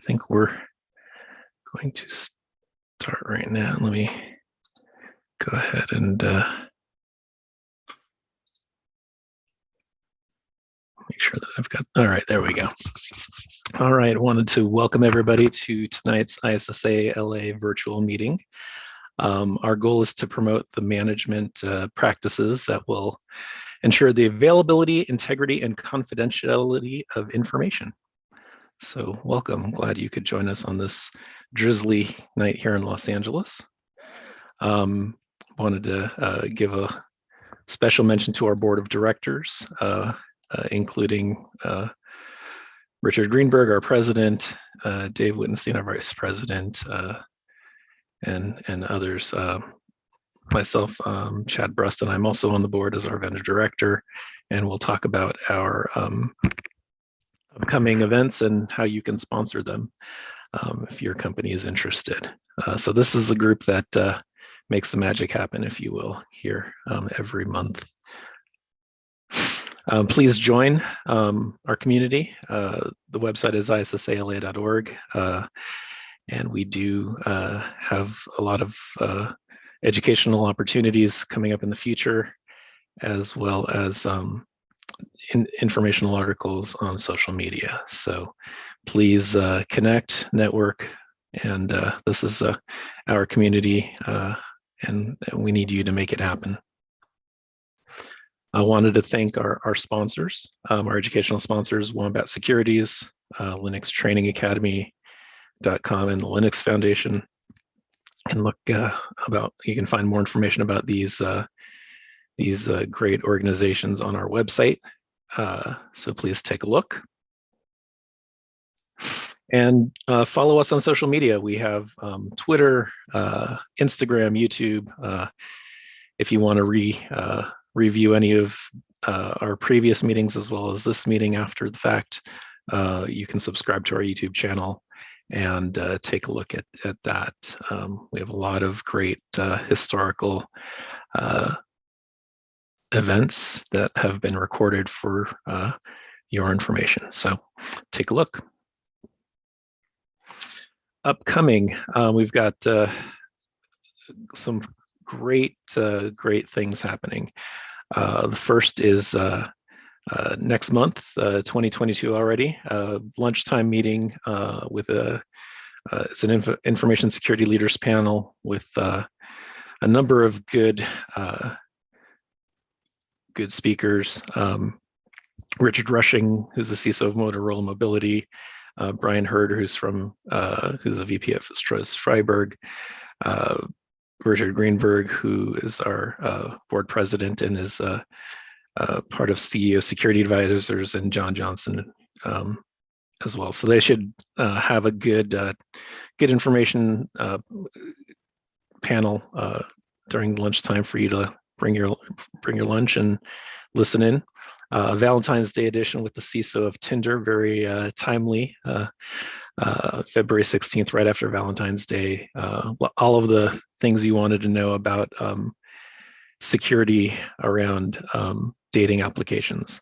think we're going to start right now. Let me go ahead and make sure that I've got, all right, there we go. All right, wanted to welcome everybody to tonight's ISSA-LA virtual meeting. Our goal is to promote the management practices that will ensure the availability, integrity, and confidentiality of information. So welcome, glad you could join us on this drizzly night here in Los Angeles. Wanted to give a special mention to our board of directors, including Richard Greenberg, our president, Dave Wittenstein, our vice president, and others. Myself, Chad Brustin, I'm also on the board as our vendor director, and we'll talk about our upcoming events and how you can sponsor them if your company is interested. So this is the group that makes the magic happen, if you will, here every month. Please join our community. The website is ISSA-LA.org, and we do have a lot of educational opportunities coming up in the future, as well as informational articles on social media. So please connect, network, and this is our community, and we need you to make it happen. I wanted to thank our sponsors, our educational sponsors, Wombat Securities, Linux Training Academy.com, and the Linux Foundation. And look you can find more information about these great organizations on our website. So please take a look. And follow us on social media. We have Twitter, Instagram, YouTube. If you want to review any of our previous meetings as well as this meeting after the fact, you can subscribe to our YouTube channel and take a look at that. We have a lot of great historical events that have been recorded for your information. So take a look. Upcoming, we've got some great things happening. The first is next month, 2022 already, lunchtime meeting with it's an information security leaders panel with a number of good speakers. Richard Rushing, who's the CISO of Motorola Mobility, Brian Hurd, who's a VP at Stross Freiberg, Richard Greenberg, who is our board president and is part of CEO Security Advisors, and John Johnson as well. So they should have a good information panel during lunchtime for you to bring your lunch and listen in. Valentine's Day edition with the CISO of Tinder, very timely. February 16th, right after Valentine's Day. All of the things you wanted to know about security around dating applications,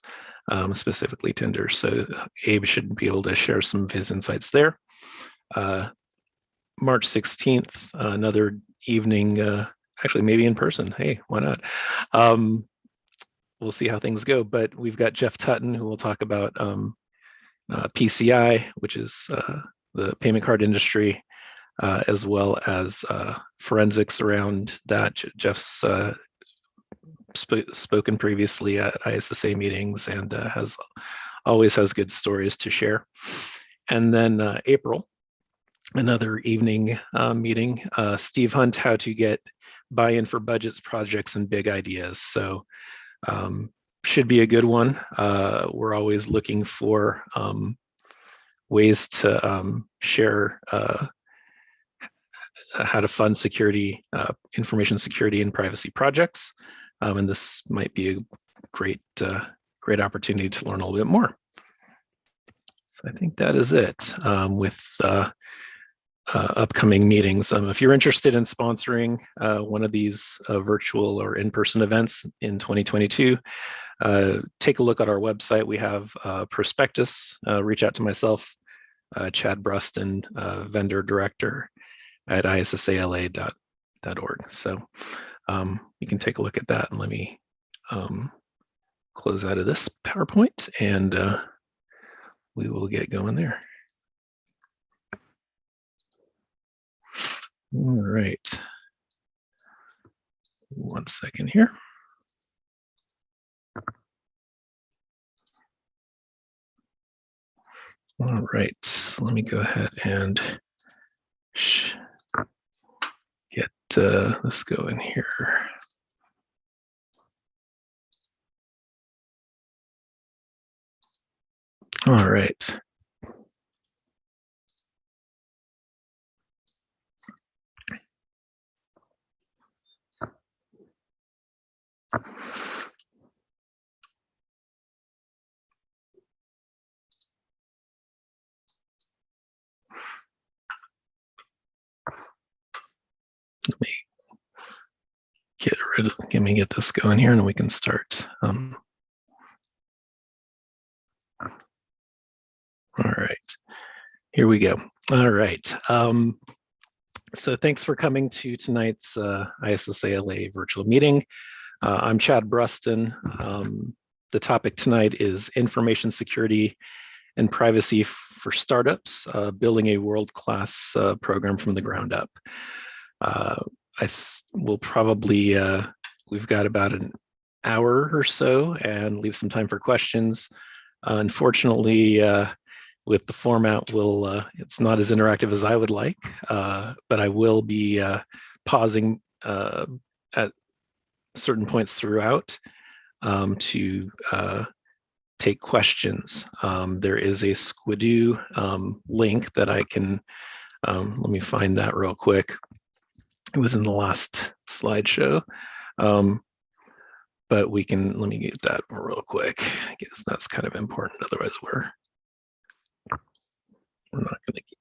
specifically Tinder. So Abe should be able to share some of his insights there. March 16th, another evening, actually maybe in person. Hey, why not? We'll see how things go, but we've got Jeff Tutton, who will talk about PCI, which is the payment card industry, as well as forensics around that. Jeff's spoken previously at ISSA meetings and always has good stories to share. And then April, another evening meeting, Steve Hunt, how to get buy-in for budgets, projects, and big ideas. So should be a good one. We're always looking for ways to share how to fund security, information security and privacy projects. And this might be a great opportunity to learn a little bit more. So I think that is it with upcoming meetings. If you're interested in sponsoring one of these virtual or in-person events in 2022, take a look at our website. We have a prospectus. Reach out to myself Chad Brustin, vendor director at ISSA-LA.org. So you can take a look at that, and let me close out of this PowerPoint, and we will get going there. All right. 1 second here. All right, let me go ahead and get this going here. All right. Let me get this going here, and we can start. All right, here we go. All right. So thanks for coming to tonight's ISSA-LA virtual meeting. I'm Chad Brustin. The topic tonight is information security and privacy for startups, building a world-class program from the ground up. Will probably, we've got about an hour or so and leave some time for questions. Unfortunately, with the format, it's not as interactive as I would like, but I will be pausing at certain points throughout to take questions. There is a Squidoo link that I can, let me find that real quick. It was in the last slideshow, but let me get that real quick. I guess that's kind of important, otherwise we're not going to keep.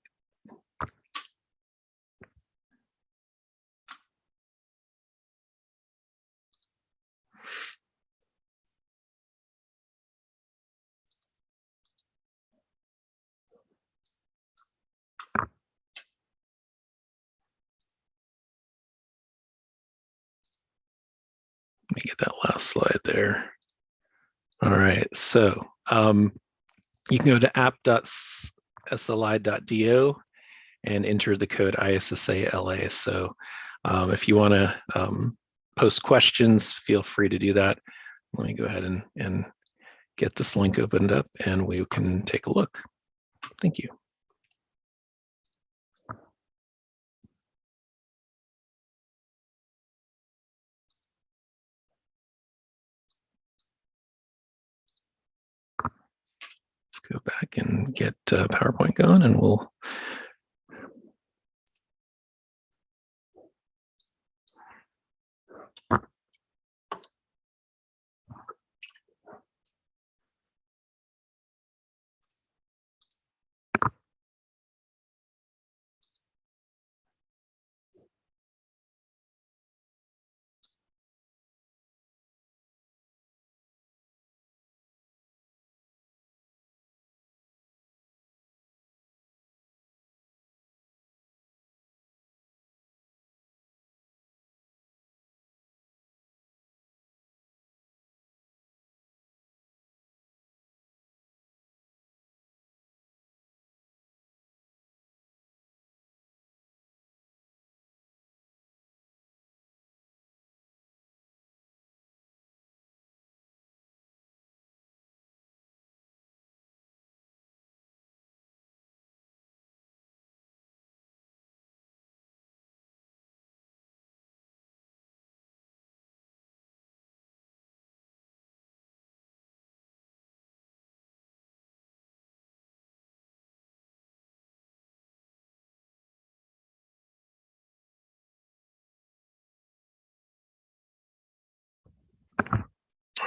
Let me get that last slide there. All right, so you can go to app.sli.do and enter the code ISSA-LA. So if you want to post questions, feel free to do that. Let me go ahead and get this link opened up, and we can take a look. Thank you. Let's go back and get PowerPoint going, and we'll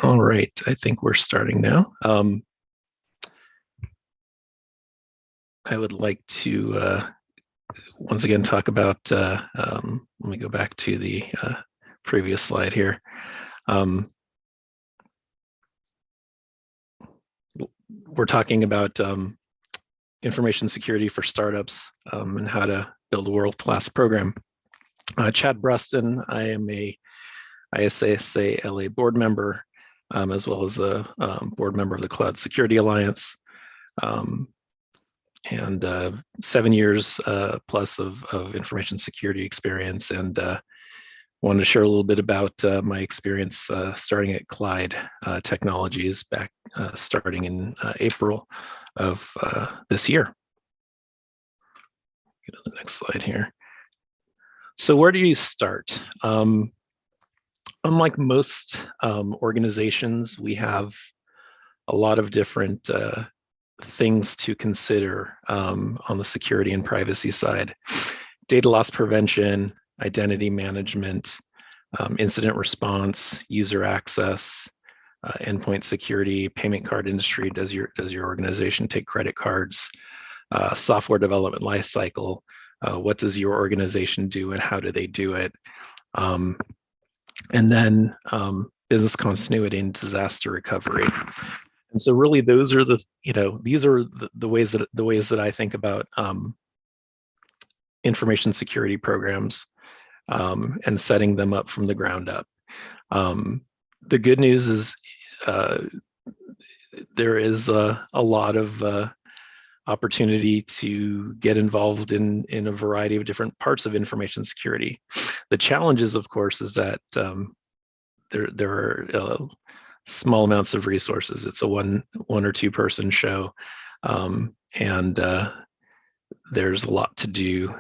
all right, I think we're starting now. I would like to once again talk about, let me go back to the previous slide here. We're talking about information security for startups and how to build a world-class program. Chad Brustin, I am a ISSA-LA board member, as well as a board member of the Cloud Security Alliance, and 7 years plus of information security experience, and wanted to share a little bit about my experience starting at Clyde Technologies back starting in April of this year. Go to the next slide here. So where do you start? Unlike most organizations, we have a lot of different things to consider on the security and privacy side. Data loss prevention, identity management, incident response, user access, endpoint security, payment card industry. Does your organization take credit cards? Software development lifecycle. What does your organization do and how do they do it? And then business continuity and disaster recovery. And so really those are the, these are the ways that I think about information security programs and setting them up from the ground up. The good news is there is a lot of opportunity to get involved in a variety of different parts of information security. The challenge is, of course, is that there are small amounts of resources. It's a one or two person show, and there's a lot to do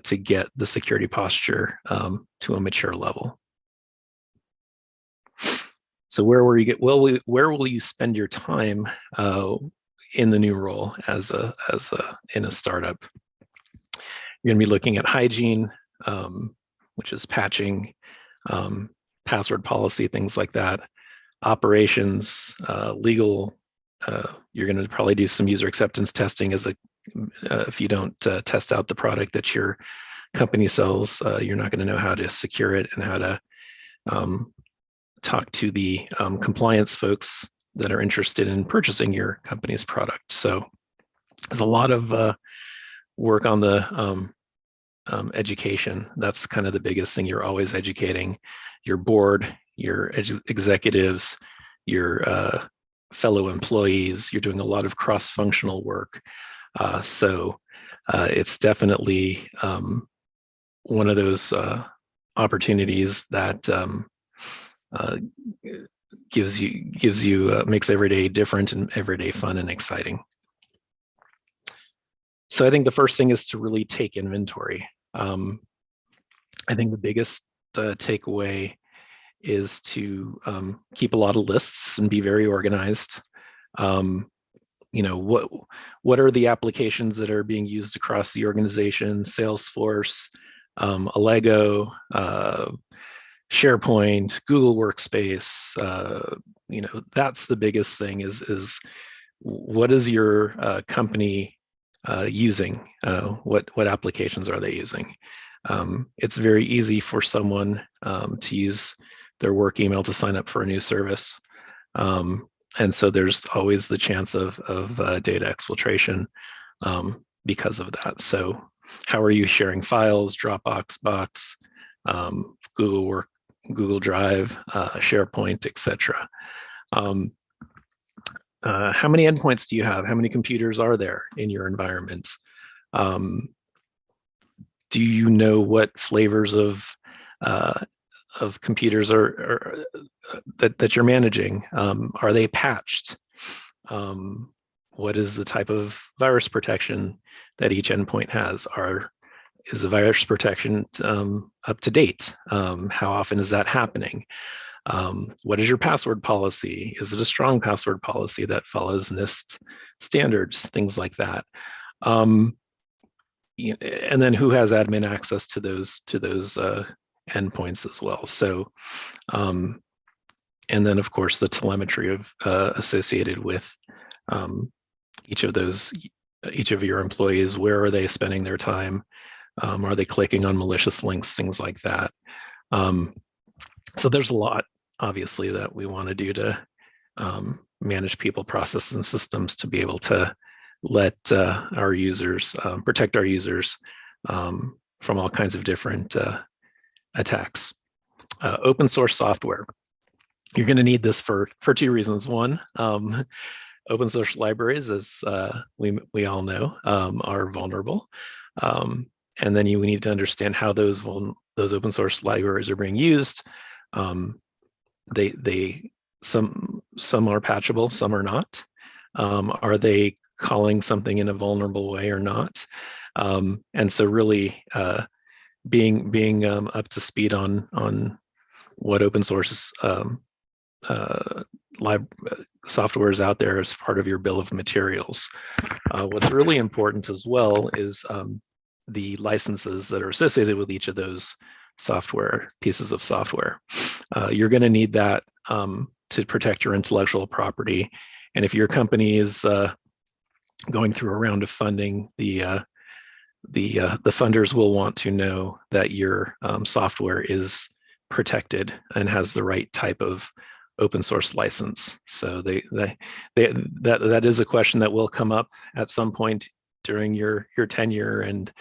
to get the security posture to a mature level. So where will you spend your time in the new role in a startup? You're going to be looking at hygiene, which is patching, password policy, things like that. Operations, legal. You're going to probably do some user acceptance testing if you don't test out the product that your company sells, you're not going to know how to secure it and how to talk to the compliance folks that are interested in purchasing your company's product. So there's a lot of work on the education. That's kind of the biggest thing. You're always educating your board, your executives, your fellow employees. You're doing a lot of cross-functional work. So it's definitely one of those opportunities that makes every day different and every day fun and exciting. So I think the first thing is to really take inventory. I think the biggest takeaway is to keep a lot of lists and be very organized. What are the applications that are being used across the organization? Salesforce, Allego, SharePoint, Google Workspace. That's the biggest thing. Is what is your company using? What applications are they using? It's very easy for someone to use their work email to sign up for a new service. And so there's always the chance of data exfiltration because of that. So how are you sharing files, Dropbox, Box, Google Drive, SharePoint, etc.? How many endpoints do you have? How many computers are there in your environment? Do you know what flavors of computers are that you're managing? Are they patched? What is the type of virus protection that each endpoint has? Is the virus protection up to date? How often is that happening? What is your password policy? Is it a strong password policy that follows NIST standards? Things like that. And then who has admin access to those endpoints as well? So, and then of course the telemetry associated with each of your employees. Where are they spending their time? Are they clicking on malicious links? Things like that. So there's a lot, obviously, that we want to do to manage people, processes, and systems to be able to let our users protect our users from all kinds of different attacks. Open source software. You're going to need this for two reasons. One, open source libraries, as we all know, are vulnerable. And then you need to understand how those open source libraries are being used. Some are patchable, some are not. Are they calling something in a vulnerable way or not? And so really being up to speed on what open source software is out there as part of your bill of materials. What's really important as well is the licenses that are associated with each of those pieces of software. You're going to need that to protect your intellectual property. And if your company is going through a round of funding, the funders will want to know that your software is protected and has the right type of open source license. So that is a question that will come up at some point during your tenure, and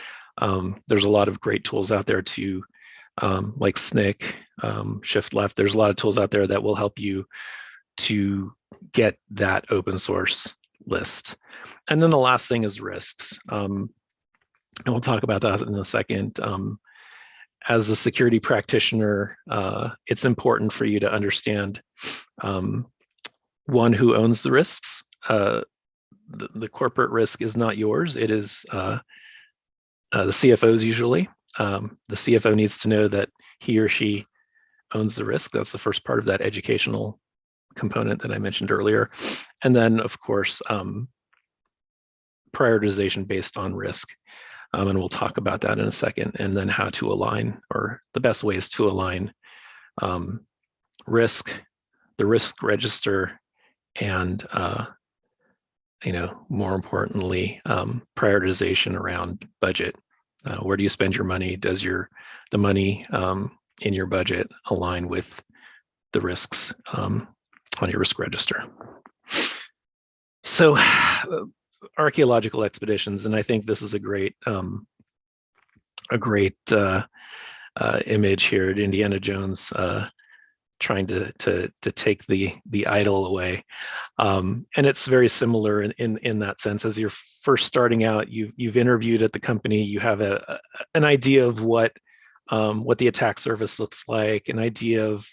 there's a lot of great tools out there to like SNCC, Shift Left. There's a lot of tools out there that will help you to get that open source list. And then the last thing is risks. And we'll talk about that in a second. As a security practitioner, it's important for you to understand, one, who owns the risks. The corporate risk is not yours. It is the CFO's usually. The CFO needs to know that he or she owns the risk. That's the first part of that educational component that I mentioned earlier. And then, of course, prioritization based on risk. And we'll talk about that in a second, and then how to align, or the best ways to align risk, the risk register, and more importantly, prioritization around budget. Where do you spend your money? Does the money in your budget align with the risks on your risk register? So archaeological expeditions, and I think this is a great image here at Indiana Jones trying to take the idol away, and it's very similar in that sense. As you're first starting out, you've interviewed at the company, you have an idea of what the attack surface looks like, an idea of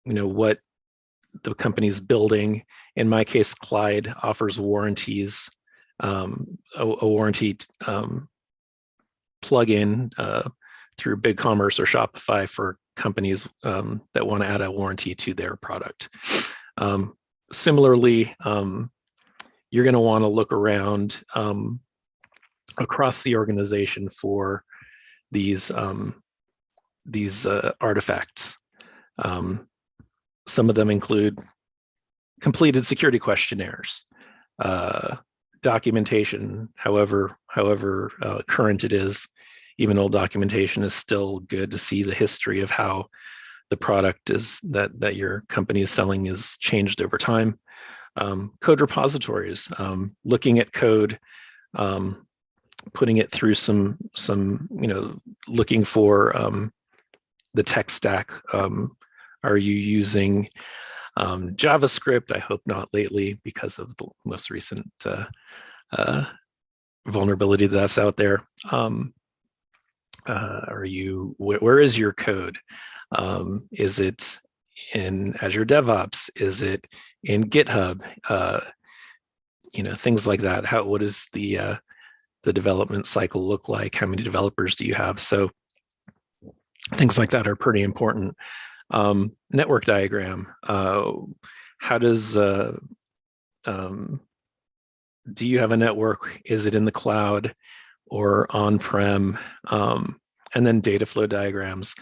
what the company's building. In my case, Clyde offers warranties, a warranty plug-in through BigCommerce or Shopify for companies that want to add a warranty to their product. Similarly, you're going to want to look around across the organization for these artifacts. Some of them include completed security questionnaires, documentation, however current it is. Even old documentation is still good to see the history of how the product is that your company is selling is changed over time. Code repositories, looking at code, putting it through some looking for the tech stack. Are you using JavaScript? I hope not lately, because of the most recent vulnerability that's out there. Where is your code? Is it in Azure DevOps? Is it in GitHub? Things like that. What does the development cycle look like? How many developers do you have? So things like that are pretty important. Network diagram. How does do you have a network? Is it in the cloud or on-prem? And then data flow diagrams.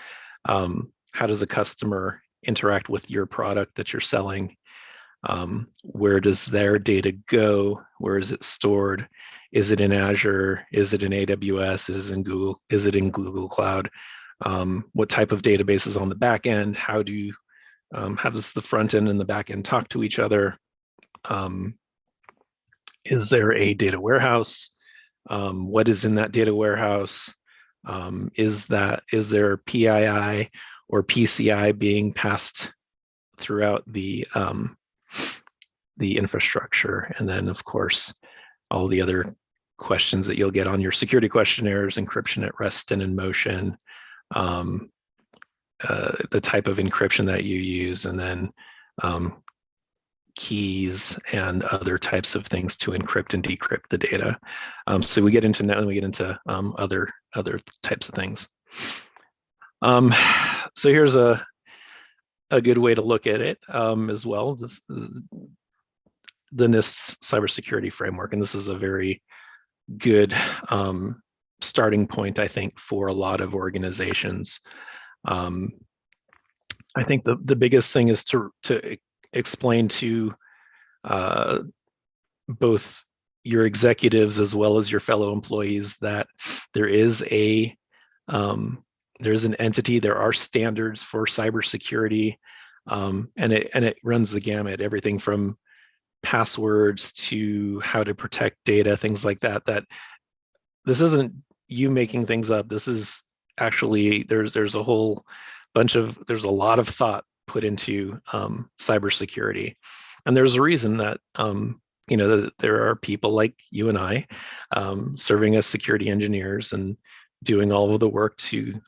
How does a customer interact with your product that you're selling? Where does their data go? Where is it stored? Is it in Azure? Is it in AWS? Is it in Google? Is it in Google Cloud? What type of database is on the back end? How does the front end and the back end talk to each other? Is there a data warehouse? What is in that data warehouse? Is there PII or PCI being passed throughout the infrastructure? And then, of course, all the other questions that you'll get on your security questionnaires: encryption at rest and in motion, the type of encryption that you use, and then keys and other types of things to encrypt and decrypt the data. So we get into other types of things. So here's a good way to look at it as well. The NIST cybersecurity framework, and this is a very good starting point, I think, for a lot of organizations. I think the biggest thing is to explain to both your executives as well as your fellow employees that there is there's an entity, there are standards for cybersecurity, and it runs the gamut, everything from passwords to how to protect data, things like that. That this isn't you making things up. This is actually there's a whole bunch of there's a lot of thought put into cybersecurity, and there's a reason that that there are people like you and I serving as security engineers and doing all of the work to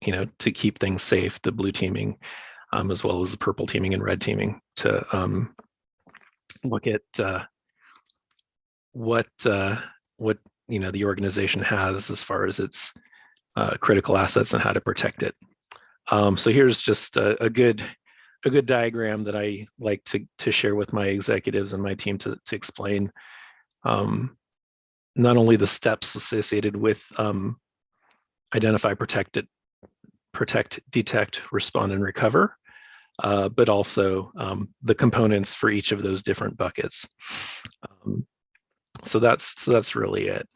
to keep things safe, the blue teaming as well as the purple teaming and red teaming, to look at what the organization has as far as its critical assets and how to protect it. So here's just a good diagram that I like to share with my executives and my team to explain not only the steps associated with identify, protect, detect, respond, and recover, but also the components for each of those different buckets. So that's really it.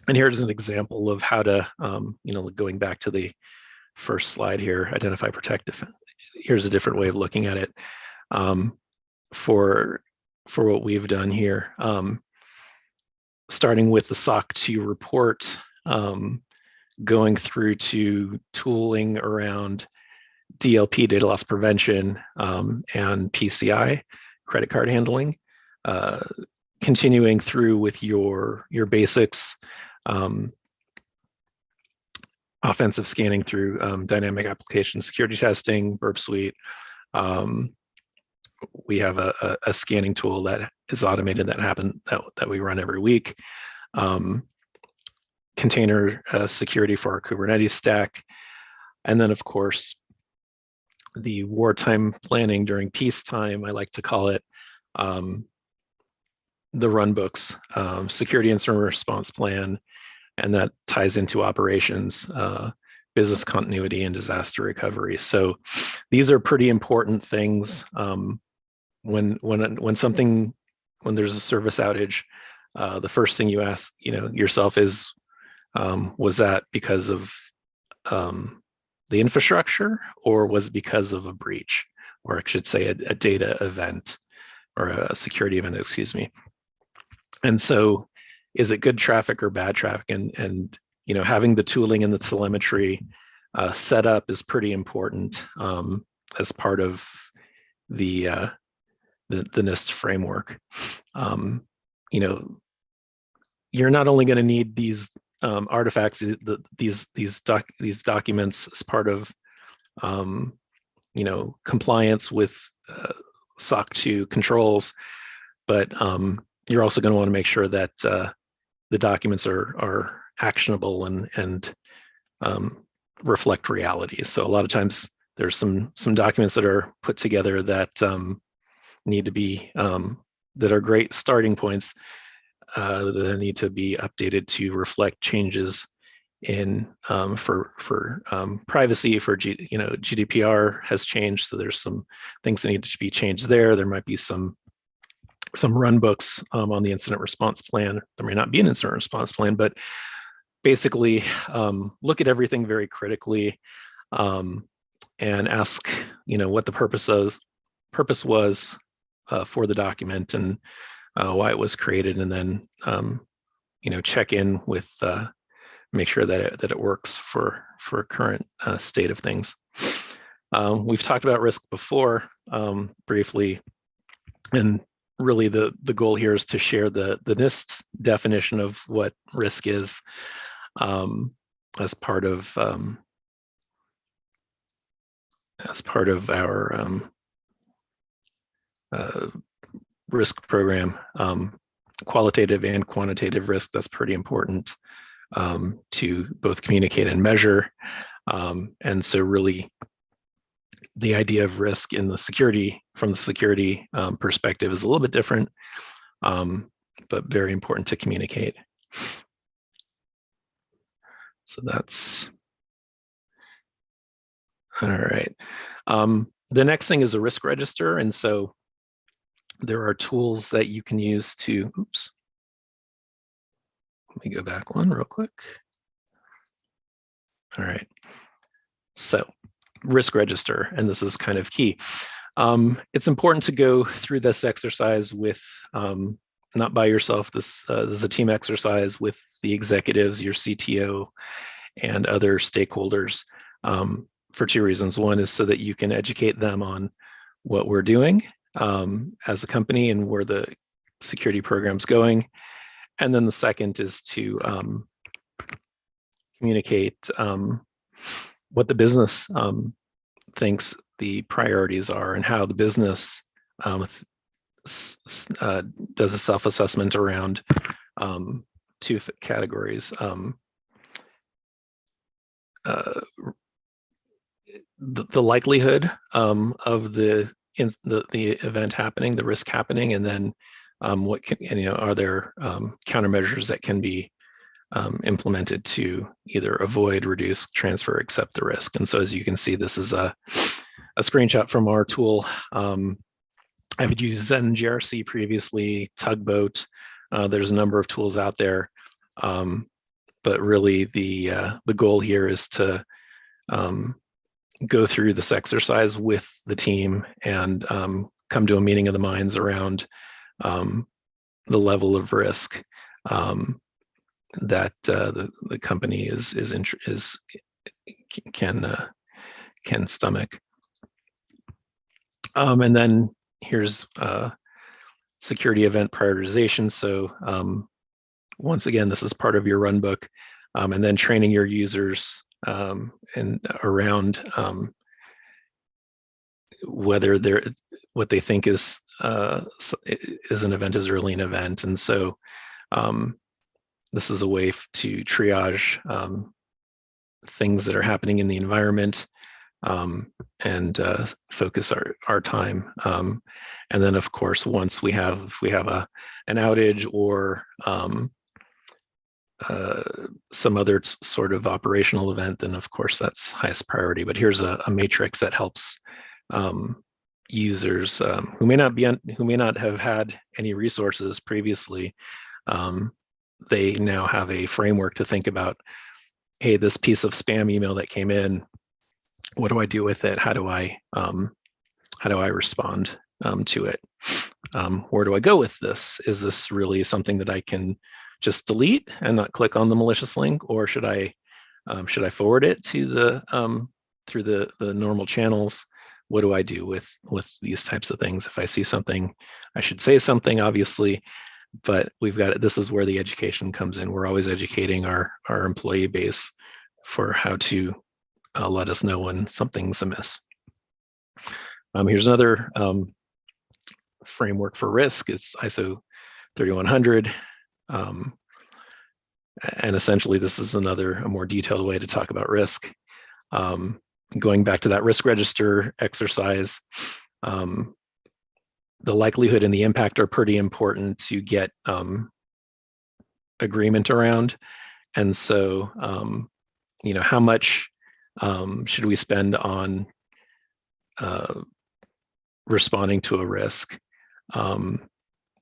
And here's an example of how to, going back to the first slide here, identify, protect. Here's a different way of looking at it for what we've done here. Starting with the SOC 2 report, going through to tooling around DLP, data loss prevention, and PCI, credit card handling, continuing through with your basics, offensive scanning through dynamic application security testing, Burp Suite. We have a scanning tool that is automated that we run every week. Container security for our Kubernetes stack. And then, of course, the wartime planning during peacetime, I like to call it, the run books, security incident response plan, and that ties into operations, business continuity, and disaster recovery. So these are pretty important things. When there's a service outage, the first thing you ask yourself is, was that because of the infrastructure, or was it because of a breach, or I should say a data event or a security event, excuse me. And so is it good traffic or bad traffic? And having the tooling and the telemetry set up is pretty important as part of the NIST framework. You're not only going to need these artifacts, these documents as part of compliance with SOC 2 controls, but you're also going to want to make sure that the documents are actionable and reflect reality. So a lot of times there's some documents that are put together that need to be that are great starting points that need to be updated to reflect changes in for privacy. For GDPR has changed, so there's some things that need to be changed there. There might be some run books on the incident response plan. There may not be an incident response plan, but basically look at everything very critically and ask what the purpose was, for the document and why it was created, and then check in with make sure that it works for current state of things. We've talked about risk before briefly, and really the goal here is to share the NIST's definition of what risk is as part of our risk program. Qualitative and quantitative risk, that's pretty important to both communicate and measure. And so really the idea of risk in the security, from the security perspective, is a little bit different, but very important to communicate. So that's all right. The next thing is a risk register. And so there are tools that you can use to, oops, let me go back one real quick. All right. So risk register, and this is kind of key. It's important to go through this exercise with, not by yourself. This is a team exercise with the executives, your CTO, and other stakeholders for two reasons. One is so that you can educate them on what we're doing as a company and where the security program's going. And then the second is to communicate what the business thinks the priorities are and how the business does a self-assessment around two categories. The likelihood of the event happening, the risk happening, and then what can, are there countermeasures that can be implemented to either avoid, reduce, transfer, accept the risk. And so as you can see, this is a screenshot from our tool. I've used Zen GRC previously, Tugboat. There's a number of tools out there, but really the goal here is to go through this exercise with the team and come to a meeting of the minds around the level of risk that the company can stomach. And then here's security event prioritization. So once again, this is part of your run book, and then training your users and around whether what they think is an event is really an event. And so this is a way to triage things that are happening in the environment and focus our time. And then, of course, once if we have an outage or some other sort of operational event, then of course that's highest priority. But here's a matrix that helps users who may not have had any resources previously. They now have a framework to think about, hey, this piece of spam email that came in, what do I do with it? How do I respond to it? Where do I go with this? Is this really something that I can just delete and not click on the malicious link, or should I forward it to the through the normal channels? What do I do with these types of things? If I see something, I should say something, obviously, but this is where the education comes in. We're always educating our employee base for how to let us know when something's amiss. Here's another framework for risk. It's ISO 3100. And essentially, this is a more detailed way to talk about risk. Going back to that risk register exercise, the likelihood and the impact are pretty important to get agreement around. And so, how much should we spend on responding to a risk?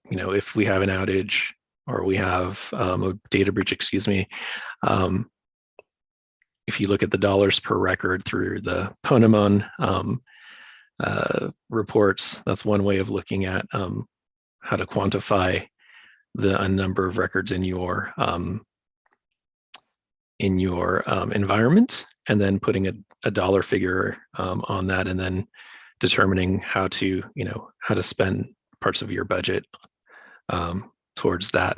If we have an outage or we have a data breach, excuse me, if you look at the dollars per record through the Ponemon reports. That's one way of looking at how to quantify the number of records in your environment, and then putting a dollar figure on that, and then determining how to spend parts of your budget towards that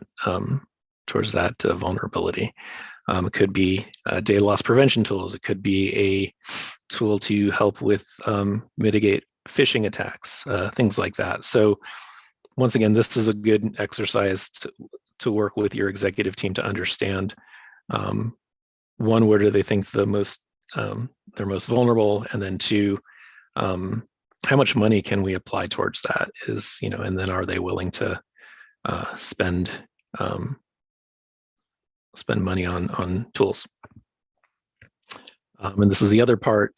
vulnerability. It could be data loss prevention tools. It could be a tool to help with mitigate phishing attacks, things like that. So once again, this is a good exercise to work with your executive team to understand, one, where do they think they're most vulnerable, and then two, how much money can we apply towards that, and then are they willing to spend money on tools. And this is the other part.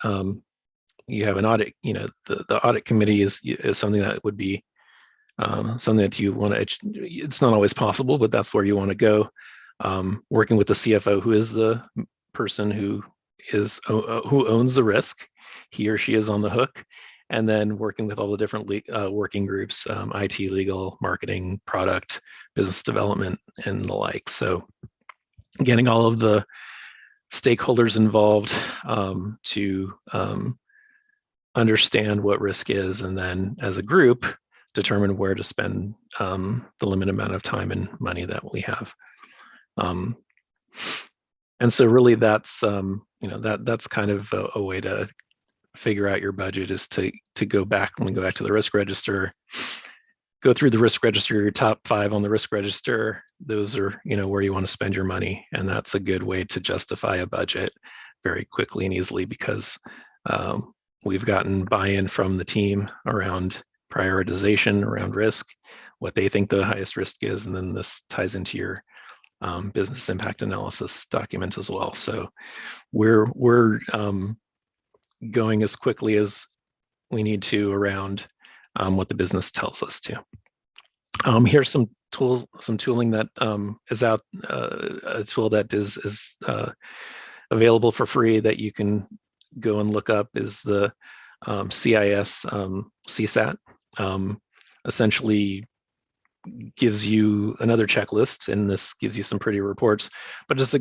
You have an audit. The audit committee is something that would be something that you want to. It's not always possible, but that's where you want to go. Working with the CFO, who is the person who owns the risk. He or she is on the hook. And then working with all the different working groups, IT, legal, marketing, product, business development, and the like. So getting all of the stakeholders involved to understand what risk is, and then as a group, determine where to spend the limited amount of time and money that we have. And so really that's, that's kind of a way to figure out your budget, is to go back to the risk register, go through the risk register, your top 5 on the risk register. Those are, where you want to spend your money. And that's a good way to justify a budget very quickly and easily, because we've gotten buy-in from the team around prioritization, around risk, what they think the highest risk is. And then this ties into your business impact analysis document as well. So we're going as quickly as we need to around what the business tells us to. Here's some tooling that is out, a tool that is available for free that you can go and look up, is the CIS CSAT. Essentially gives you another checklist, and this gives you some pretty reports, but just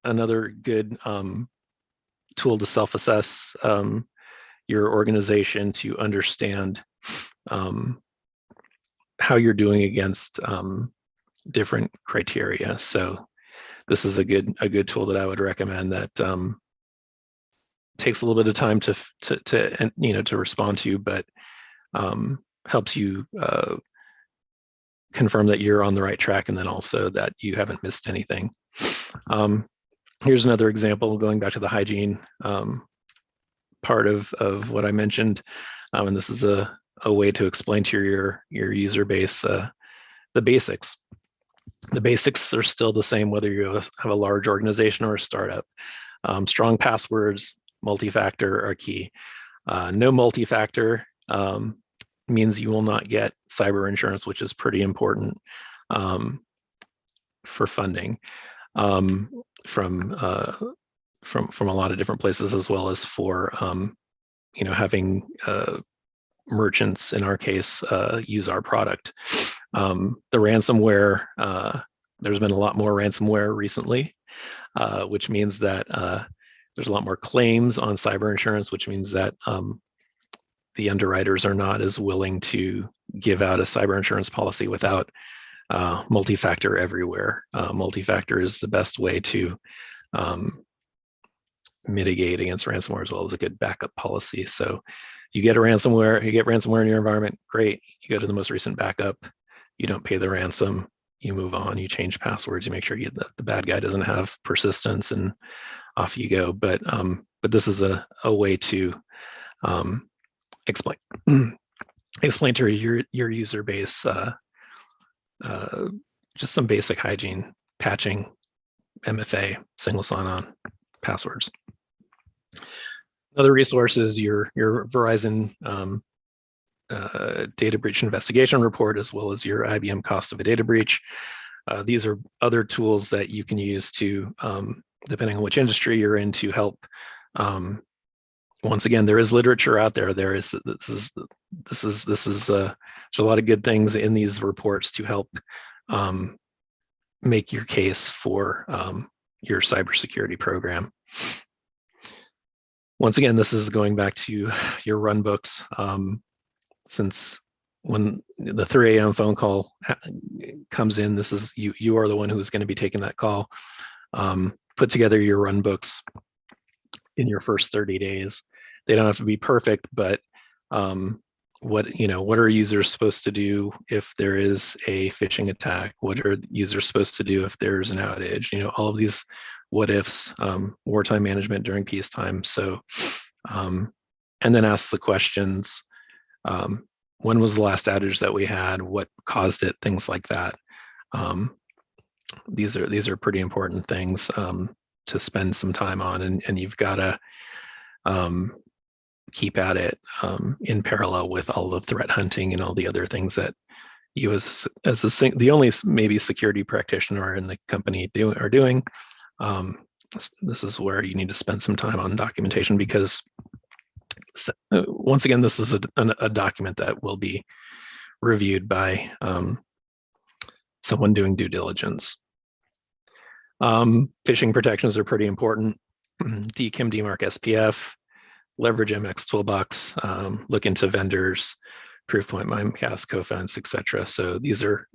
another good tool to self-assess your organization, to understand how you're doing against different criteria. So this is a good tool that I would recommend, that takes a little bit of time to respond to, but helps you confirm that you're on the right track, and then also that you haven't missed anything. Here's another example, going back to the hygiene part of what I mentioned, and this is a way to explain to your user base the basics. The basics are still the same whether you have a large organization or a startup. Strong passwords, multi-factor are key. No multi-factor means you will not get cyber insurance, which is pretty important for funding from a lot of different places, as well as for having merchants, in our case, use our product. The ransomware, there's been a lot more ransomware recently, which means that there's a lot more claims on cyber insurance, which means that the underwriters are not as willing to give out a cyber insurance policy without multi-factor everywhere. Multi-factor is the best way to mitigate against ransomware, as well as a good backup policy. So you get ransomware in your environment, great. You go to the most recent backup, you don't pay the ransom, you move on, you change passwords, you make sure the bad guy doesn't have persistence, and off you go. But this is a way to explain to your user base just some basic hygiene, patching, MFA, single sign-on, passwords. Another resource is your Verizon data breach investigation report, as well as your IBM cost of a data breach. These are other tools that you can use to, depending on which industry you're in, to help once again, there is literature out there. There's a lot of good things in these reports to help make your case for your cybersecurity program. Once again, this is going back to your run books. Since when the 3 a.m. phone call comes in, this is you are the one who's going to be taking that call. Put together your run books in your first 30 days. They don't have to be perfect, but what are users supposed to do if there is a phishing attack? What are users supposed to do if there's an outage? All of these what ifs, wartime management during peacetime. So, and then ask the questions. When was the last outage that we had? What caused it? Things like that. These are pretty important things to spend some time on, and you've got to keep at it in parallel with all the threat hunting and all the other things that you as the only maybe security practitioner in the company are doing. This is where you need to spend some time on documentation, because once again, this is a document that will be reviewed by someone doing due diligence. Phishing protections are pretty important. DKIM, DMARC, SPF, leverage MX Toolbox, look into vendors, Proofpoint, Mimecast, Cofense, etc. So these are,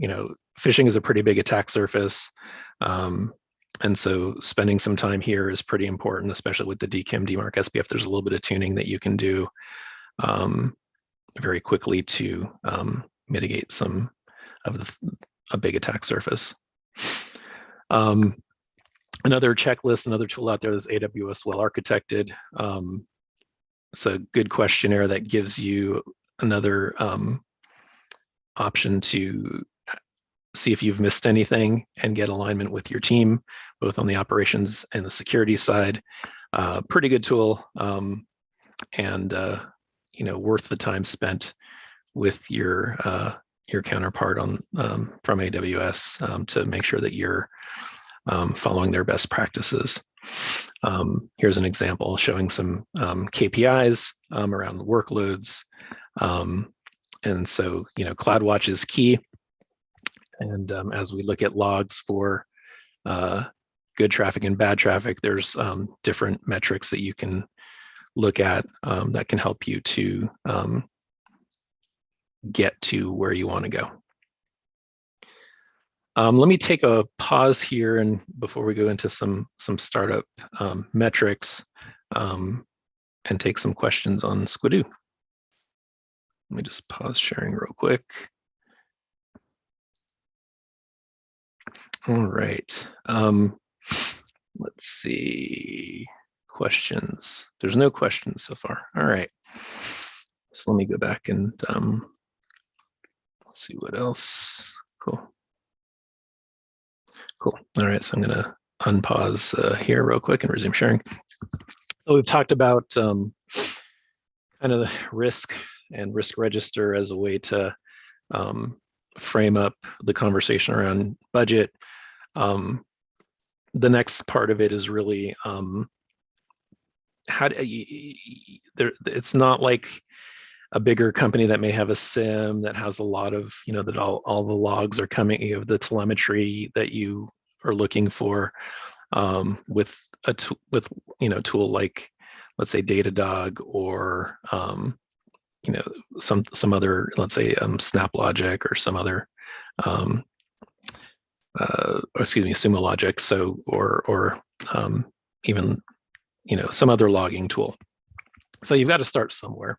phishing is a pretty big attack surface. And so spending some time here is pretty important, especially with the DKIM, DMARC, SPF. There's a little bit of tuning that you can do very quickly to mitigate some of a big attack surface. Another checklist, another tool out there is AWS Well Architected. It's a good questionnaire that gives you another option to see if you've missed anything and get alignment with your team, both on the operations and the security side. Pretty good tool, and worth the time spent with your counterpart from AWS to make sure that you're following their best practices. Here's an example showing some KPIs around the workloads. And so, CloudWatch is key. And as we look at logs for good traffic and bad traffic, there's different metrics that you can look at that can help you to get to where you want to go. Let me take a pause here, and before we go into some startup metrics, and take some questions on Squidoo. Let me just pause sharing real quick. All right. Let's see. Questions. There's no questions so far. All right. So let me go back and let's see what else. Cool. Cool. All right. So I'm going to unpause here real quick and resume sharing. So we've talked about kind of the risk and risk register as a way to frame up the conversation around budget. The next part of it is really how do it's not like a bigger company that may have a SIM that has a lot of, that all the logs are coming of the telemetry that you are looking for, with a tool like, let's say, Datadog, or some other, let's say, SnapLogic, or some other Sumo Logic. So, or even, some other logging tool. So you've got to start somewhere.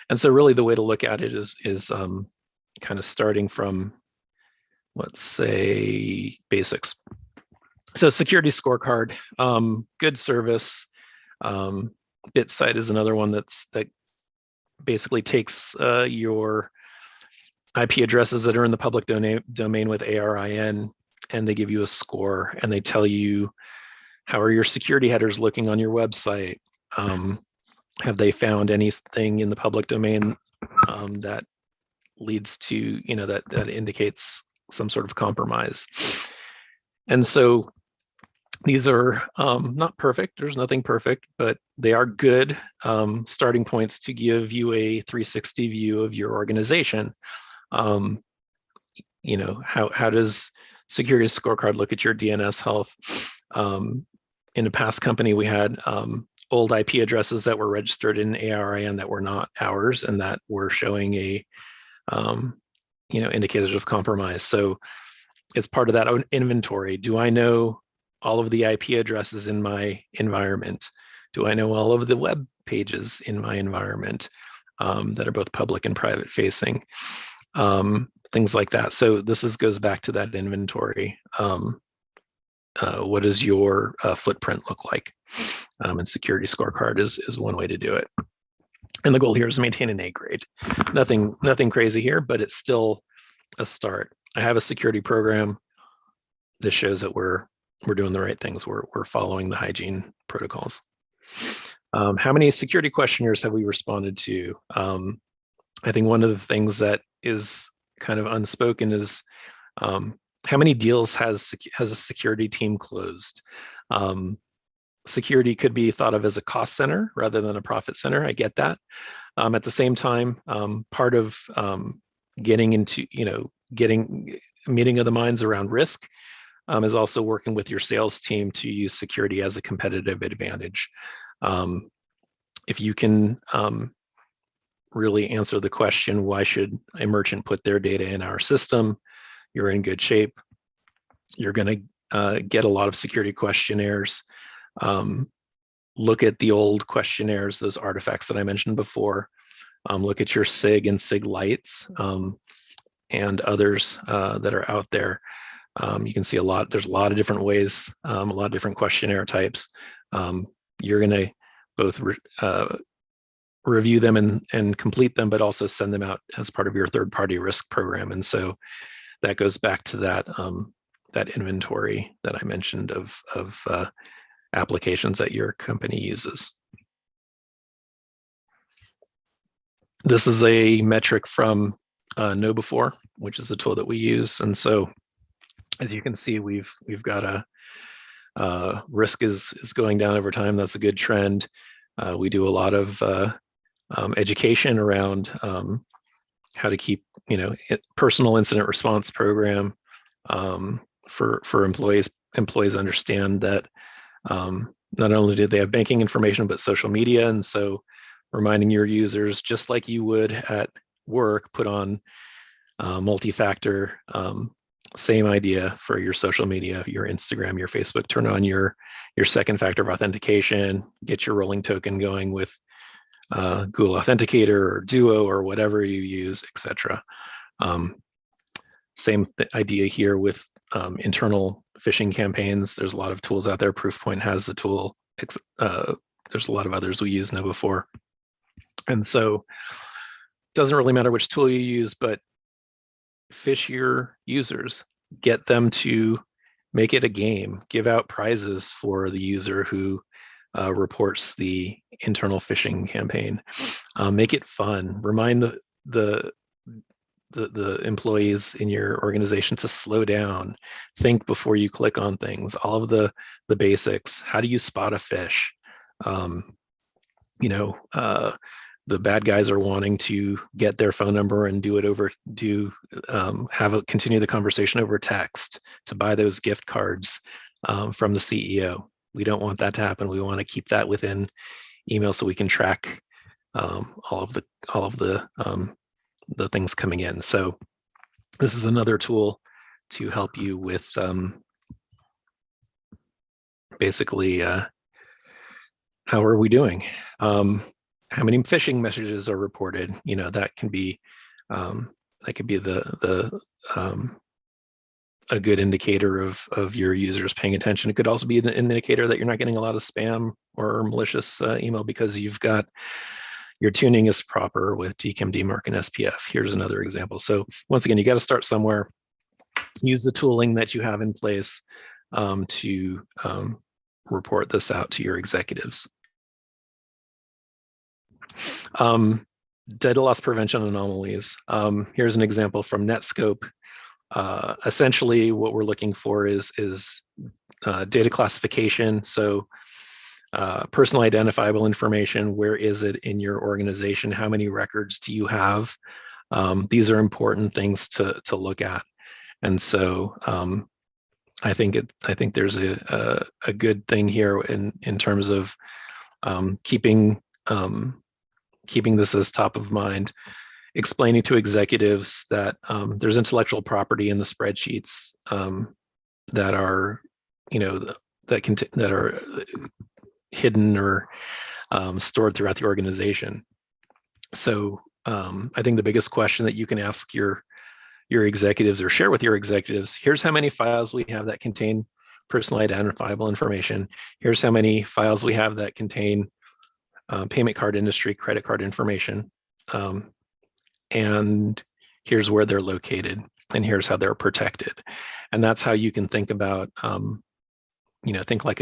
And so really the way to look at it is kind of starting from, let's say, basics. So security scorecard, good service. BitSight is another one that basically takes your IP addresses that are in the public domain with ARIN, and they give you a score, and they tell you, how are your security headers looking on your website? Have they found anything in the public domain that leads to, that indicates some sort of compromise? And so These are not perfect. There's nothing perfect, but they are good starting points to give you a 360 view of your organization. Um, how does security scorecard look at your DNS health? In a past company, we had old IP addresses that were registered in ARIN that were not ours, and that were showing a indicators of compromise. So it's part of that inventory. Do I know all of the IP addresses in my environment? Do I know all of the web pages in my environment that are both public and private facing? Things like that. So this goes back to that inventory. What does your footprint look like? And security scorecard is one way to do it. And the goal here is to maintain an A grade. Nothing crazy here, but it's still a start. I have a security program. This shows that we're doing the right things. We're following the hygiene protocols. How many security questionnaires have we responded to? I think one of the things that is kind of unspoken is how many deals has a security team closed? Security could be thought of as a cost center rather than a profit center. I get that. At the same time, part of getting into, meeting of the minds around risk is also working with your sales team to use security as a competitive advantage. If you can really answer the question, why should a merchant put their data in our system? You're in good shape. You're going to get a lot of security questionnaires. Look at the old questionnaires, those artifacts that I mentioned before. Look at your SIG and SIG lights and others that are out there. You can see there's a lot of different ways, a lot of different questionnaire types. You're going to both review them and complete them, but also send them out as part of your third-party risk program. And so that goes back to that inventory that I mentioned of applications that your company uses. This is a metric from KnowBe4, which is a tool that we use. And so, as you can see, we've got risk is going down over time. That's a good trend. We do a lot of education around how to keep, personal incident response program for employees. Employees understand that not only do they have banking information, but social media. And so reminding your users, just like you would at work, put on multi-factor, same idea for your social media, your Instagram, your Facebook, turn on your second factor of authentication, get your rolling token going with Google Authenticator or Duo or whatever you use, etc. Same idea here with internal phishing campaigns. There's a lot of tools out there. Proofpoint has the tool. There's a lot of others we use KnowBe4. And so it doesn't really matter which tool you use, but fish your users, get them to make it a game, give out prizes for the user who reports the internal phishing campaign. Make it fun. Remind the employees in your organization to slow down, think before you click on things, all of the basics. How do you spot a fish? The bad guys are wanting to get their phone number and do it continue the conversation over text to buy those gift cards from the CEO. We don't want that to happen. We want to keep that within email so we can track all of the things coming in. So this is another tool to help you with basically how are we doing? How many phishing messages are reported? That can be a good indicator of your users paying attention. It could also be an indicator that you're not getting a lot of spam or malicious email because your tuning is proper with DKIM, DMARC, and SPF. Here's another example. So once again, you got to start somewhere. Use the tooling that you have in place to report this out to your executives. Data loss prevention anomalies. Here's an example from Netscope. Essentially, what we're looking for is data classification. So personal identifiable information, where is it in your organization? How many records do you have? These are important things to look at. And so I think there's a good thing here in terms of keeping this as top of mind, explaining to executives that there's intellectual property in the spreadsheets that are, that are hidden or stored throughout the organization. So I think the biggest question that you can ask your executives or share with your executives, here's how many files we have that contain personally identifiable information. Here's how many files we have that contain payment card industry, credit card information. And here's where they're located, and here's how they're protected. And that's how you can think about, think like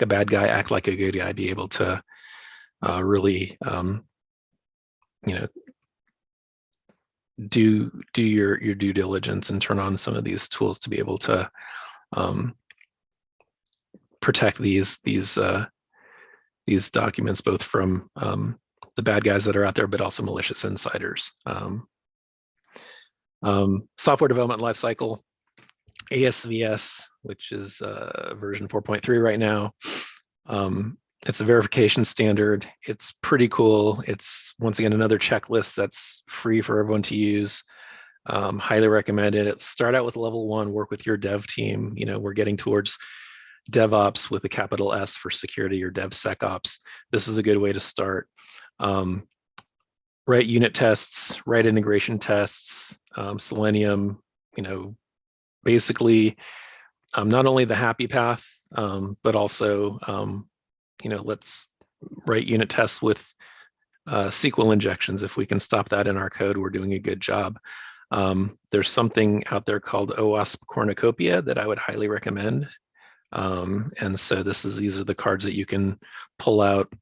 a bad guy, act like a good guy, be able to really, do your due diligence and turn on some of these tools to be able to protect these documents, both from the bad guys that are out there, but also malicious insiders. Software development lifecycle, ASVS, which is version 4.3 right now. It's a verification standard. It's pretty cool. It's, once again, another checklist that's free for everyone to use. Highly recommended it. Start out with level 1, work with your dev team. We're getting towards DevOps with a capital S for security, or DevSecOps. This is a good way to start. Write unit tests, write integration tests, Selenium, basically not only the happy path, but also, let's write unit tests with SQL injections. If we can stop that in our code, we're doing a good job. There's something out there called OWASP Cornucopia that I would highly recommend. And so these are the cards that you can pull out.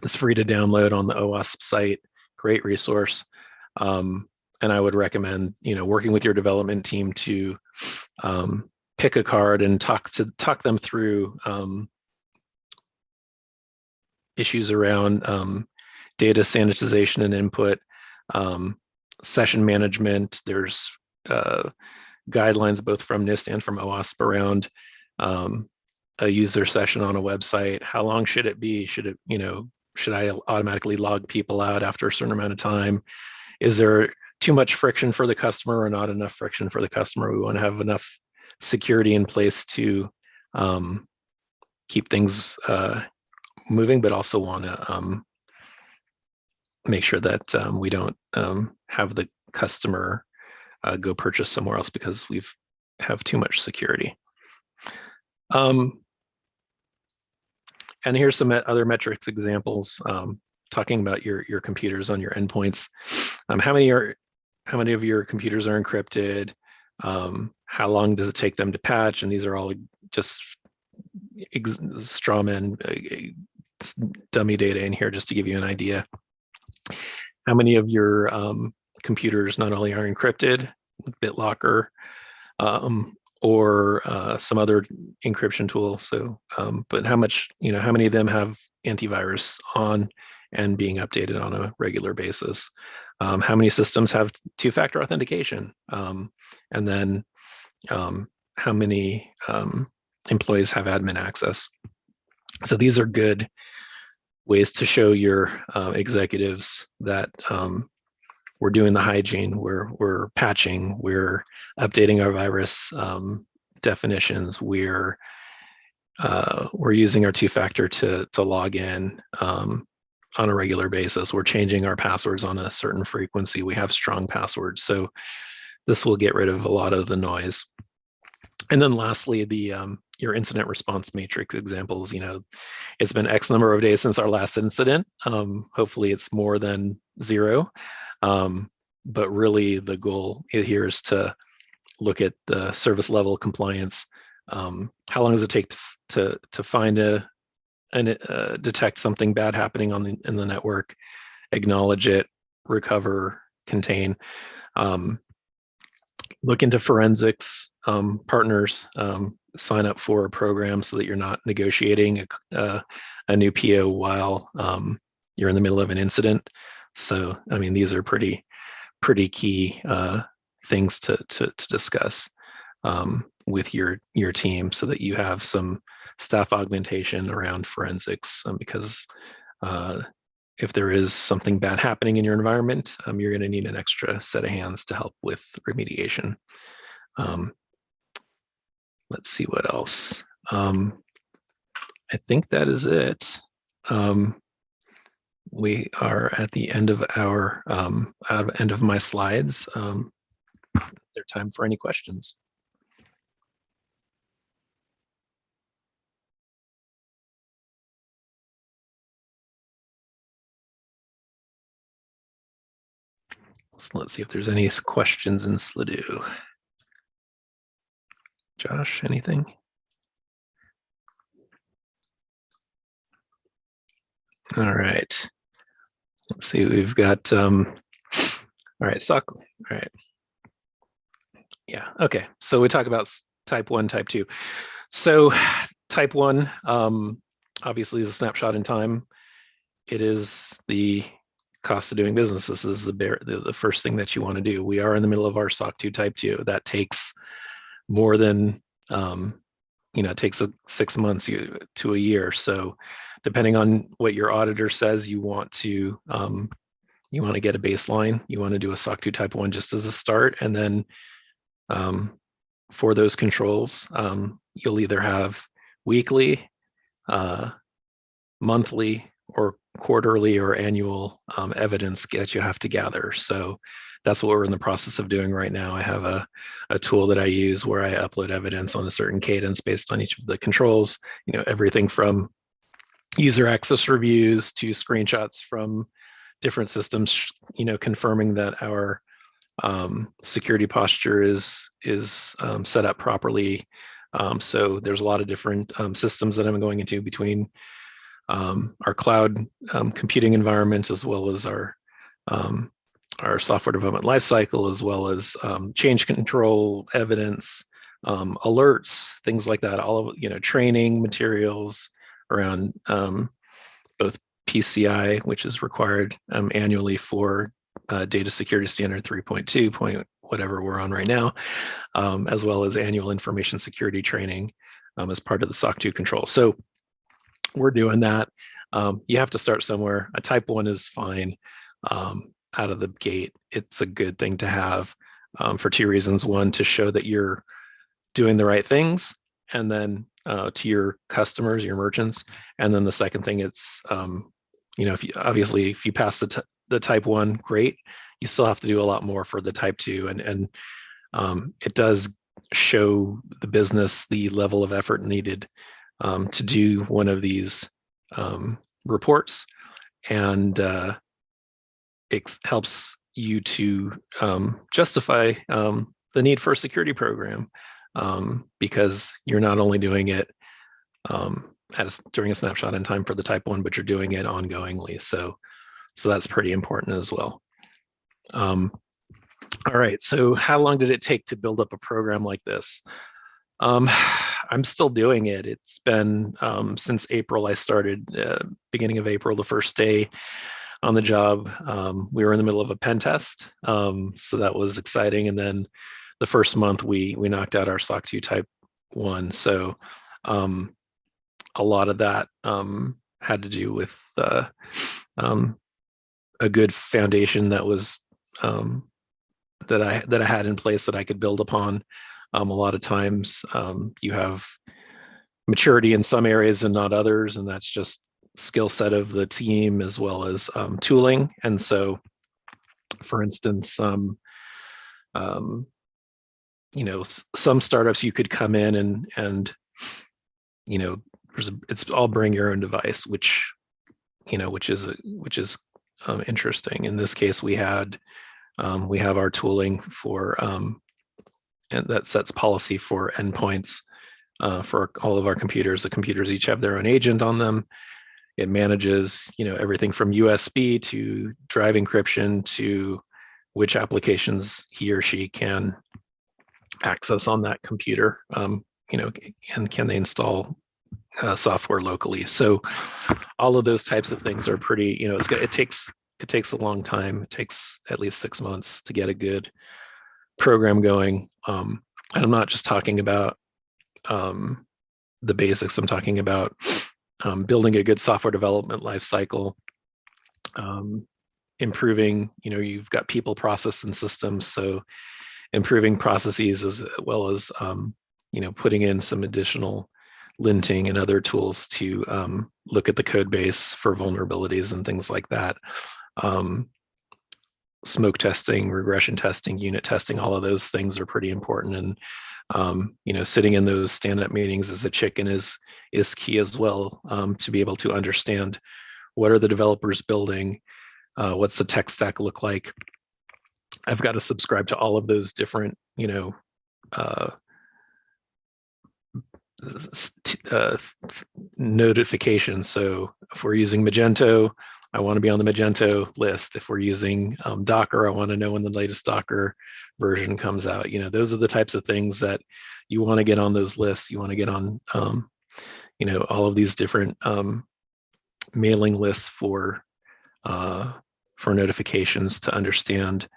It's free to download on the OWASP site. Great resource. And I would recommend, working with your development team to pick a card and talk them through issues around data sanitization and input, session management. There's guidelines both from NIST and from OWASP around a user session on a website. How long should it be? Should I automatically log people out after a certain amount of time? Is there too much friction for the customer or not enough friction for the customer? We want to have enough security in place to keep things moving, but also want to make sure that we don't have the customer go purchase somewhere else because we have too much security. And here's some other metrics examples, talking about your computers on your endpoints. How many of your computers are encrypted? How long does it take them to patch? And these are all just strawman dummy data in here just to give you an idea. How many of your computers not only are encrypted, BitLocker, or some other encryption tool. So, but how many of them have antivirus on and being updated on a regular basis? How many systems have two-factor authentication? And then how many employees have admin access? So these are good ways to show your executives that we're doing the hygiene, we're patching, we're updating our virus definitions, we're using our two-factor to log in on a regular basis. We're changing our passwords on a certain frequency. We have strong passwords. So this will get rid of a lot of the noise. And then lastly, your incident response matrix examples. It's been X number of days since our last incident. Hopefully it's more than 0. But really the goal here is to look at the service level compliance. How long does it take to find and detect something bad happening in the network, acknowledge it, recover, contain? look into forensics partners, sign up for a program so that you're not negotiating a new PO while you're in the middle of an incident. So, I mean, these are pretty key things to discuss with your team, so that you have some staff augmentation around forensics, because if there is something bad happening in your environment, you're going to need an extra set of hands to help with remediation. Let's see what else. I think that is it. We are at the end of our end of my slides. There's time for any questions. So let's see if there's any questions in Slido. Josh, anything? All right. Let's see, we've got, all right, SOC, all right. Yeah, okay. So we talk about type 1, type 2. So type 1, obviously is a snapshot in time. It is the cost of doing business. This is the first thing that you want to do. We are in the middle of our SOC 2 type 2. That takes more than, it takes 6 months to a year. So depending on what your auditor says, you want to get a baseline. You want to do a SOC 2 type 1 just as a start. And then for those controls, you'll either have weekly, monthly, or quarterly or annual evidence that you have to gather. So that's what we're in the process of doing right now. I have a tool that I use where I upload evidence on a certain cadence based on each of the controls, everything from user access reviews to screenshots from different systems, confirming that our security posture is set up properly. So there's a lot of different systems that I'm going into between our cloud computing environment, as well as our software development lifecycle, as well as change control, evidence, alerts, things like that. All of training materials around both PCI, which is required annually for data security standard 3.2 point whatever we're on right now, as well as annual information security training as part of the SOC 2 control. So we're doing that. You have to start somewhere. A type 1 is fine out of the gate. It's a good thing to have for two reasons. One, to show that you're doing the right things, and then to your customers, your merchants. And then the second thing, it's if you pass the type 1, great. You still have to do a lot more for the type 2, and it does show the business the level of effort needed to do one of these reports, and it helps you to justify the need for a security program, because you're not only doing it during a snapshot in time for the type 1, but you're doing it ongoingly. So that's pretty important as well. All right, so how long did it take to build up a program like this? I'm still doing it. It's been since April. I started beginning of April, the first day on the job. We were in the middle of a pen test, so that was exciting. And then the first month we knocked out our SOC 2 type 1. So a lot of that had to do with a good foundation that was that I had in place that I could build upon. A lot of times you have maturity in some areas and not others, and that's just skill set of the team as well as tooling. And so, for instance, some startups you could come in and it's all bring your own device, which is interesting. In this case, we have our tooling for and that sets policy for endpoints for all of our computers. The computers each have their own agent on them. It manages, everything from USB to drive encryption to which applications he or she can access on that computer, and can they install software locally? So all of those types of things are pretty, it takes a long time. It takes at least 6 months to get a good program going. And I'm not just talking about the basics. I'm talking about building a good software development life cycle, improving, you've got people, process, and systems. So improving processes as well as, putting in some additional linting and other tools to look at the code base for vulnerabilities and things like that. Smoke testing, regression testing, unit testing, all of those things are pretty important. And sitting in those stand-up meetings as a chicken is key as well, to be able to understand what are the developers building, what's the tech stack look like. I've got to subscribe to all of those different, notifications. So if we're using Magento, I want to be on the Magento list. If we're using Docker, I want to know when the latest Docker version comes out. Those are the types of things that you want to get on those lists. You want to get on, all of these different mailing lists for notifications to understand,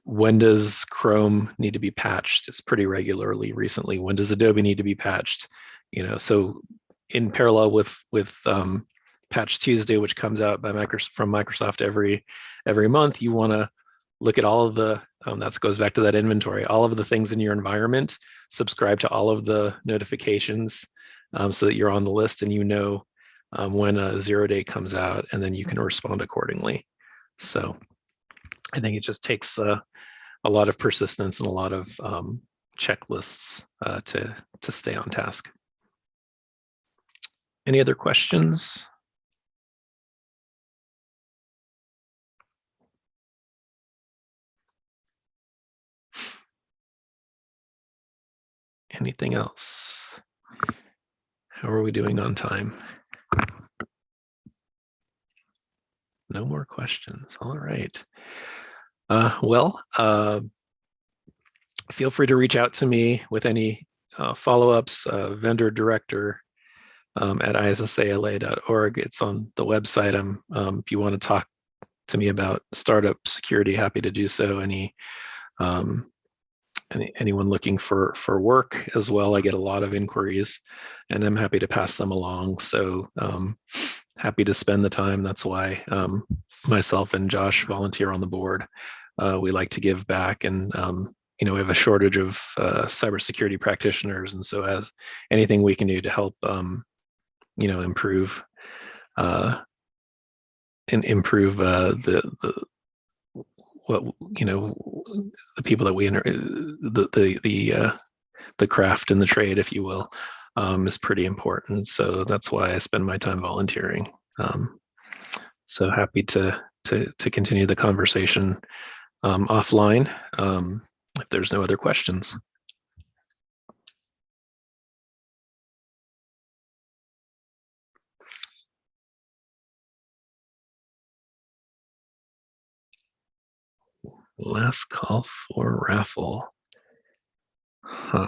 when does Chrome need to be patched? It's pretty regularly recently. When does Adobe need to be patched? So in parallel with Patch Tuesday, which comes out from Microsoft every month, you want to look at all of the, that goes back to that inventory, all of the things in your environment, subscribe to all of the notifications, so that you're on the list and when a 0 day comes out, and then you can respond accordingly. So I think it just takes a lot of persistence and a lot of checklists to stay on task. Any other questions? Anything else? How are we doing on time? No more questions. All right. Feel free to reach out to me with any follow-ups. Vendor director at ISSA-LA.org. It's on the website. If you want to talk to me about startup security, happy to do so. Anyone looking for work as well, I get a lot of inquiries, and I'm happy to pass them along. So happy to spend the time. That's why myself and Josh volunteer on the board. We like to give back, and we have a shortage of cybersecurity practitioners, and so as anything we can do to help improve the what the people that we the craft and the trade, if you will, is pretty important. So that's why I spend my time volunteering. So happy to continue the conversation offline if there's no other questions. Last call for raffle. Huh.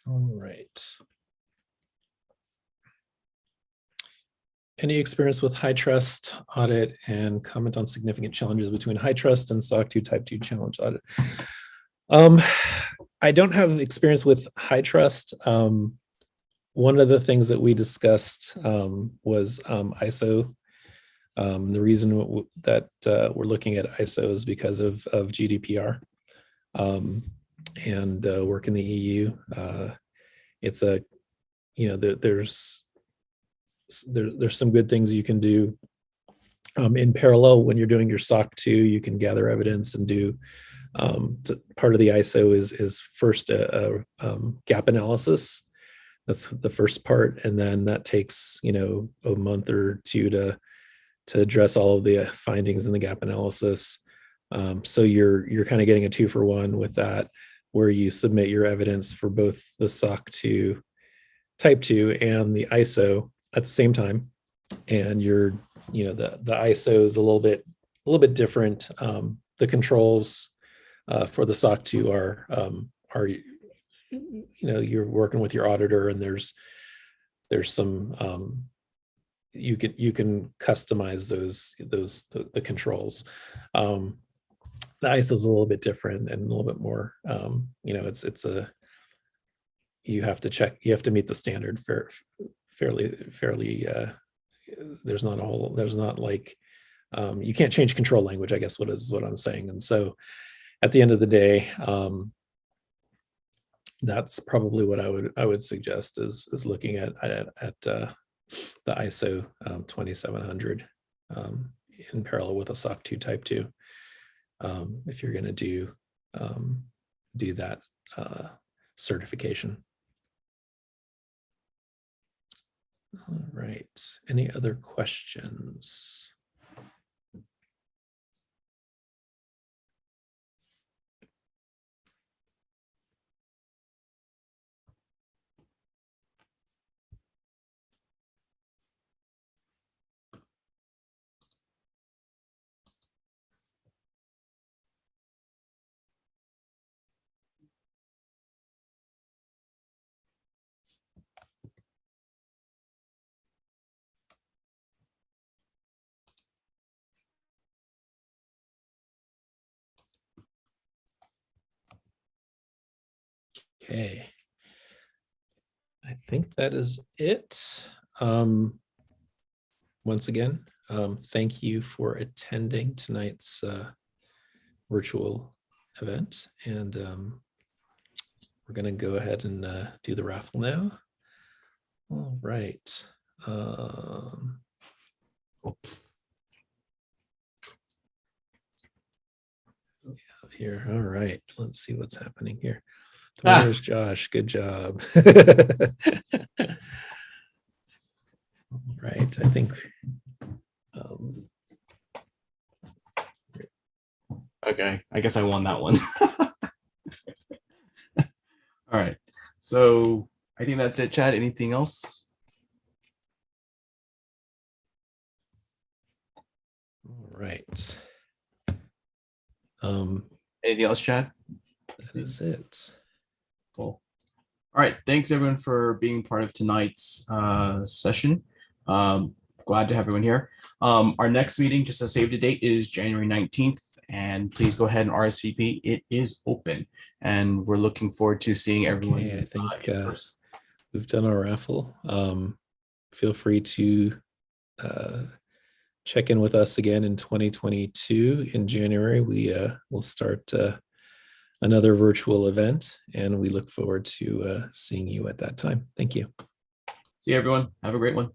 All right. Any experience with high trust audit, and comment on significant challenges between high trust and SOC 2 Type 2 challenge audit? I don't have experience with high trust. One of the things that we discussed was ISO The reason that we're looking at ISO is because of GDPR and work in the EU. It's a, there's some good things you can do in parallel when you're doing your SOC 2. You can gather evidence and do part of the ISO is first a gap analysis. That's the first part, and then that takes a month or two to address all of the findings in the gap analysis. So you're kind of getting a 2-for-1 with that, where you submit your evidence for both the SOC 2 type 2 and the ISO at the same time, and the ISO is a little bit different. The controls for the SOC 2 are you're working with your auditor, and there's some you can customize the controls. The ISO is a little bit different and a little bit more, you have to meet the standard fairly. There's not like, you can't change control language, I guess what I'm saying. And so at the end of the day, that's probably what I would suggest is looking at the ISO 2700 in parallel with a SOC 2 type 2, if you're going to do that certification. All right. Any other questions? Okay. I think that is it. Once again, thank you for attending tonight's virtual event, and we're going to go ahead and do the raffle now. All right. We have here. All right. Let's see what's happening here. There's Josh. Good job. All right. I think. Okay. I guess I won that one. All right. So I think that's it, Chad. Anything else? All right. Anything else, Chad? That is it. Cool. All right. Thanks, everyone, for being part of tonight's session. Glad to have everyone here. Our next meeting, just to save the date, is January 19th. And please go ahead and RSVP. It is open. And we're looking forward to seeing everyone. Okay, I think we've done our raffle. Feel free to check in with us again in 2022. In January, we will start another virtual event, and we look forward to seeing you at that time. Thank you. See you, everyone. Have a great one.